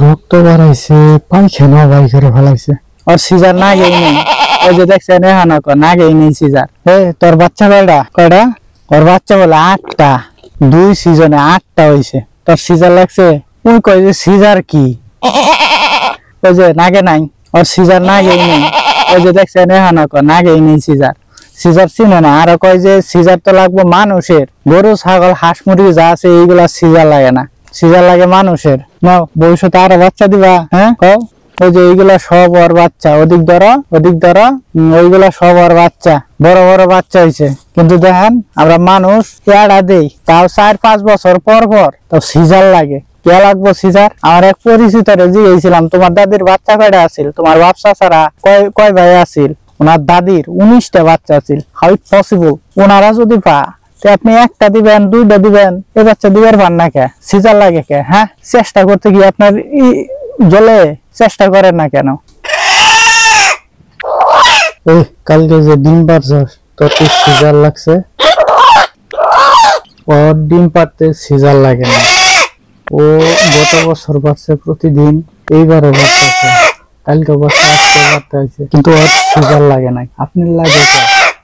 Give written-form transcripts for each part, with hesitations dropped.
রক্ত বাড়াইছে, পায়খানা বাই করে ফেলাইছে। আর সিজার না গেই নেই, ওই যে দেখছেন এখানে না গেই নেই সিজার। তোর বাচ্চা কয়টা? ওর বাচ্চা বলে 8টা, 2 সিজনে 8টা হয়েছে। তোর সিজার লাগছে? ওই কয় যে সিজার কি, ওই যে নাগে নাই, ওর সিজার না গেই নেই। ওই যে দেখছেন এখানে না গেই নেই সিজার। সিজার চিনে না। আর কয় যে সিজার তো লাগবে মানুষের, গরু ছাগল হাঁস মুরগি যা আছে এইগুলা সিজার লাগে না, সিজার লাগে মানুষের। নাও ভবিষ্যতে আরো বাচ্চা দিবা। হ্যাঁ কও, ওই যে এইগুলা সব ওর বাচ্চা, ওদিক ধরো ওইগুলা সব ওর বাচ্চা, বড় বড় বাচ্চা হয়েছে। কিন্তু দেখেন আমরা মানুষ পেয়ারা দেই, তাও 4-5 বছর পর পর তো সিজার লাগে। কে লাগবো সিজার? আমার এক পরিচিত জিজ্ঞেসছিলাম তোমার দাদির বাচ্চা কয়টা আছিল, তোমার বাপসা ছাড়া কয় ভাই আছিল? ওনার দাদির 19টা বাচ্চা আছিল। How it possible? ওনারা যদি পা আপনি একটা দিবেন, 2টা দিবেন, এ বাচ্চা দিবার পান না কে? সিজার লাগে কে? হ্যাঁ, চেষ্টা করতে গিয়ে আপনার জলে চেষ্টা করেন না কেন? কালকে যে ডিম পারছস তোর কি সিজার লাগছে? ওর ডিম পারতে সিজার লাগে না। ও গত বছর পারছে প্রতিদিন, এইবারও পারতেছে, কালকে বছর আজকে পারতে হয়েছে, কিন্তু ওর সিজার লাগে নাই। আপনি লাগে কে?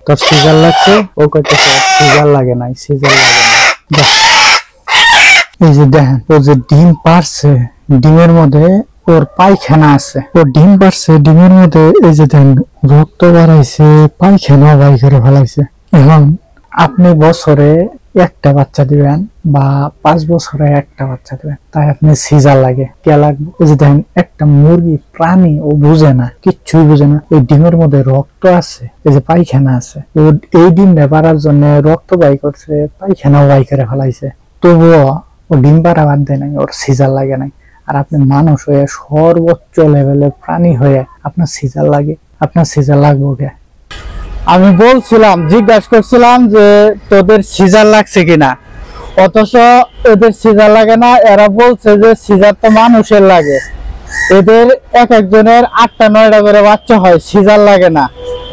তোর সিজার লাগছে, ও কইতেছে সিজার লাগে নাই, সিজার লাগে না। এই যে দেখেন, ও যে ডিম পারছে, ডিমের মধ্যে ওর পায়খানা আছে। ও ডিম পারছে, ডিমের মধ্যে এই যে দেখেন রক্ত বাড়াইছে, পায়খানা বাই করে ফেলাইছে। এখন আপনি বছরে একটা বাচ্চা দিবেন বা 5 বছরে একটা বাচ্চা দিবেন, তাই আপনি সিজার লাগে কে লাগবে? এই যে দেখেন একটা মুরগি প্রাণী, ও বুঝে না, কিচ্ছুই বুঝে না। এই ডিমের মধ্যে রক্ত আছে, এই যে পায়খানা আছে, ও এই ডিম পারার জন্য রক্ত বাই করছে, পায়খানাও বাই করে ফেলাইছে, তবুও ও ডিম পাড়া বাদ দেয় নাই, ওর সিজার লাগে নাই। আর আপনি মানুষ হয়ে, সর্বোচ্চ লেভেলের প্রাণী হয়ে আপনার সিজার লাগে? আপনার সিজার লাগবে কে? আমি বলছিলাম, জিজ্ঞাসা করছিলাম যে তোদের সিজার লাগছে কিনা, অথচ এদের সিজার লাগে না। এরা বলছে যে সিজার তো মানুষের লাগে। এদের এক একজনের 8টা-9টা করে বাচ্চা হয়, সিজার লাগে না।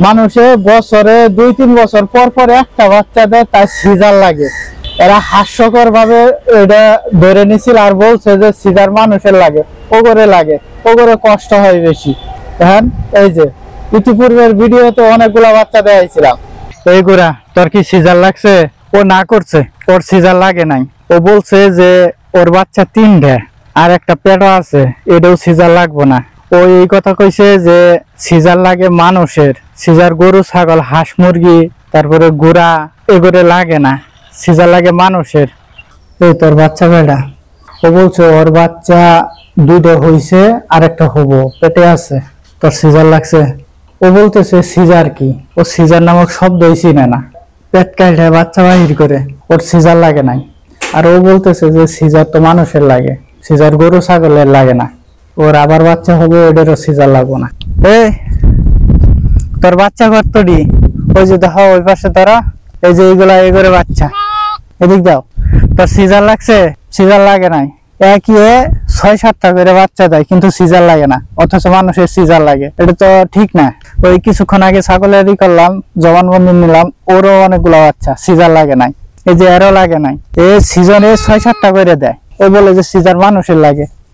মানুষে বছরে 2-3 বছর পর পর একটা বাচ্চা দেয়, তাই সিজার লাগে। এরা হাস্যকর ভাবে এটা ধরে নিছিল আর বলছে যে সিজার মানুষের লাগে, ওগরে লাগে, ওগরে কষ্ট হয় বেশি। দেখেন এই যে ইতিপূর্বের ভিডিওতে অনেকগুলা বাচ্চা দেখাইছিলাম। এইগুলা তোর কি সিজার লাগছে? ও না করছে, ওর সিজার লাগে নাই। ও বলছে যে ওর বাচ্চা 3টা আর একটা পেটও আছে, এটাও সিজার লাগবো না। ও এই কথা কইছে যে সিজার লাগে মানুষের, সিজার গরু ছাগল হাঁস মুরগি তারপরে গুড়া এগুলো লাগে না, সিজার লাগে মানুষের। এই তোর বাচ্চা কয়টা? ও বলছে ওর বাচ্চা 2টা হইছে আর একটা হবো, পেটে আছে, তোর সিজার লাগছে? ও বলতেছে সিজার কি, ও সিজার নামক শব্দই চিনে না, পেট কাটে বাচ্চা বাহির করে, ওর সিজার লাগে নাই। আর ও বলতেছে যে সিজার তো মানুষের লাগে, সিজার গরু ছাগলের লাগে না, ওর আবার বাচ্চা হবে, ওদেরও সিজার লাগবো না। তোর বাচ্চা কতটি? ওই যে দেখো ওই পাশে তারা, এই যে এইগুলা এগোরে বাচ্চা, এদিক দাও। তোর সিজার লাগছে? সিজার লাগে নাই। একই 6-7টা করে বাচ্চা দেয়, কিন্তু সিজার লাগে না, অথচ মানুষের সিজার লাগে। এটা তো ঠিক না। ওই কিছুক্ষণ আগে ছাগলের করলাম, জবানবন্দি নিলাম, ওরও অনেকগুলো বাচ্চা, সিজার লাগে নাই। এই যে এরও লাগে নাই। এই সিজনে 6-7টা করে দেয়, ও বলে যে সিজার মানুষের লাগে।